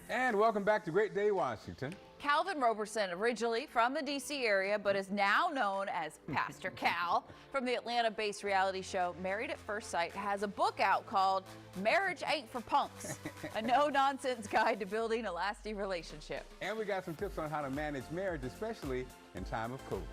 And welcome back to Great Day, Washington. Calvin Roberson, originally from the D.C. area, but is now known as Pastor Cal from the Atlanta-based reality show Married at First Sight, has a book out called Marriage Ain't for Punks, a no-nonsense guide to building a lasting relationship. And we got some tips on how to manage marriage, especially in time of COVID.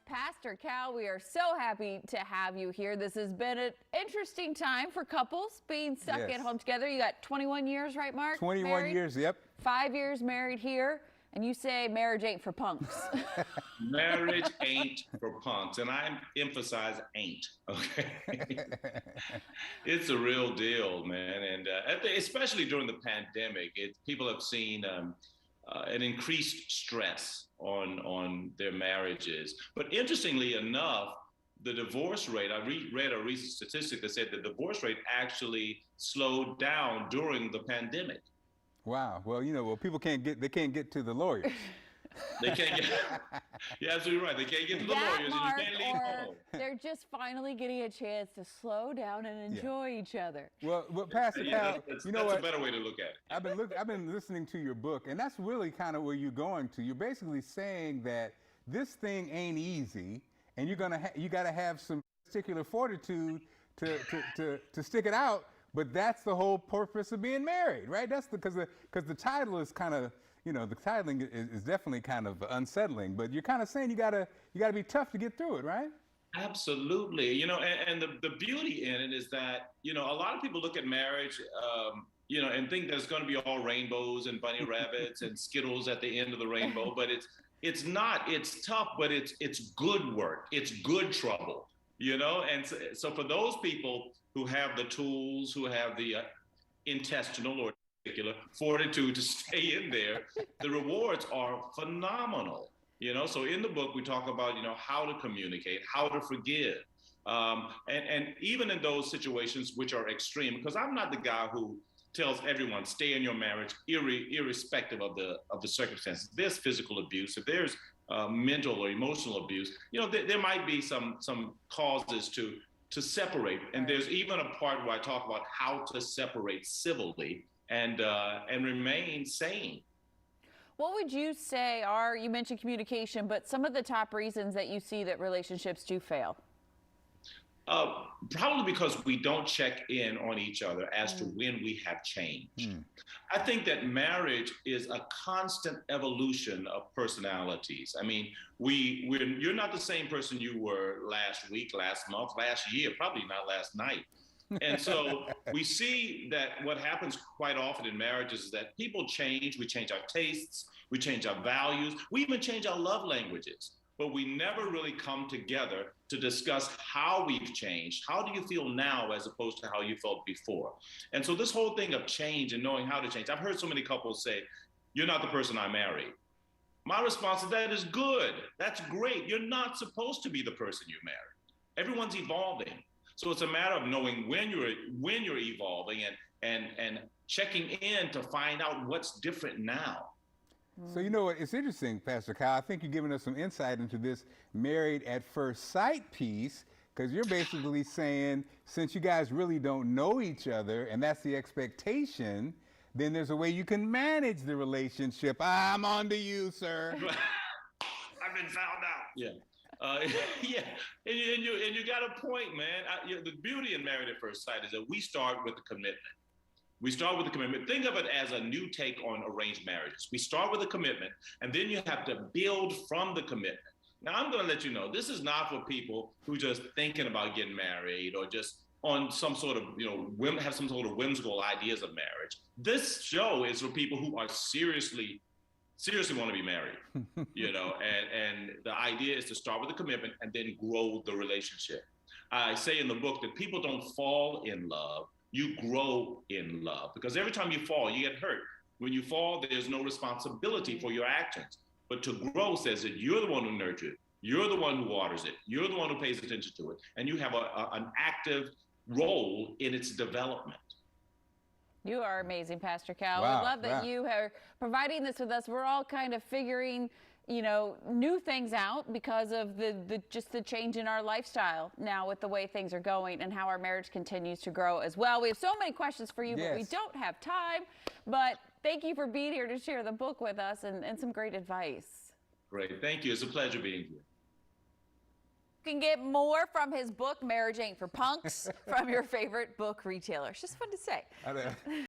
Pastor Cal, we are so happy to have you here. This has been an interesting time for couples being stuck at home together. You got 21 years, right, Mark? 21 married? years, yep. 5 years married here, and you say marriage ain't for punks. Marriage ain't for punks, and I emphasize ain't, okay? It's a real deal, man, and especially during the pandemic, people have seen an increased stress on their marriages. But interestingly enough, the divorce rate, I read a recent statistic that said the divorce rate actually slowed down during the pandemic. Wow. Well, people can't get to the lawyers. They can't get, you're absolutely right. They can't get to the lawyers, Mark, and you can't leave home. They're just finally getting a chance to slow down and enjoy each other. Well, Pastor Cal, that's what? a better way to look at it. I've been listening to your book, and that's really kind of where you're going to. You're basically saying that this thing ain't easy, and you got to have some particular fortitude to stick it out. But that's the whole purpose of being married, right? That's because the title is kind of, the titling is definitely kind of unsettling. But you're kind of saying you gotta be tough to get through it, right? Absolutely. And the beauty in it is that, a lot of people look at marriage, and think that it's going to be all rainbows and bunny rabbits and Skittles at the end of the rainbow. But it's not. It's tough, but it's good work. It's good trouble, And so for those people who have the tools, who have the intestinal or particular fortitude to stay in there, the rewards are phenomenal. So in the book, we talk about, how to communicate, how to forgive. And even in those situations which are extreme, because I'm not the guy who tells everyone stay in your marriage irrespective of the circumstances. There's physical abuse. If there's mental or emotional abuse, there might be some causes to separate. And there's even a part where I talk about how to separate civilly and remain sane. What would you say are, you mentioned communication, but some of the top reasons that you see that relationships do fail? Probably because we don't check in on each other as to when we have changed. I think that marriage is a constant evolution of personalities. I mean, you're not the same person you were last week, last month, last year, probably not last night. And so we see that what happens quite often in marriages is that people change. We change our tastes, we change our values, we even change our love languages. But we never really come together to discuss how we've changed. How do you feel now as opposed to how you felt before? And so this whole thing of change and knowing how to change, I've heard so many couples say, you're not the person I married. My response to that is good. That's great. You're not supposed to be the person you married. Everyone's evolving. So it's a matter of knowing when you're evolving and checking in to find out what's different now. So what, it's interesting, Pastor Kyle. I think you're giving us some insight into this married at first sight piece, because you're basically saying, since you guys really don't know each other and that's the expectation, then there's a way you can manage the relationship. I'm on to you, sir. I've been found out. Yeah. Yeah, and you got a point, man. The beauty in Married at First Sight is that we start with the commitment. We start with the commitment. Think of it as a new take on arranged marriages. We start with a commitment, and then you have to build from the commitment. Now, I'm going to let you know, this is not for people who just thinking about getting married or just on some sort of, have some sort of whimsical ideas of marriage. This show is for people who are seriously want to be married, and the idea is to start with a commitment and then grow the relationship. I say in the book that people don't fall in love, you grow in love, because every time you fall, you get hurt. When you fall, there's no responsibility for your actions. But to grow says that you're the one who nurtures it, you're the one who waters it, you're the one who pays attention to it, and you have an active role in its development. You are amazing, Pastor Cal. Wow, we love that you are providing this with us. We're all kind of figuring, new things out because of just the change in our lifestyle now with the way things are going and how our marriage continues to grow as well. We have so many questions for you, but we don't have time. But Thank you for being here to share the book with us and some great advice. Great. Thank you. It's a pleasure being here. You can get more from his book, Marriage Ain't for Punks, from your favorite book retailer. It's just fun to say.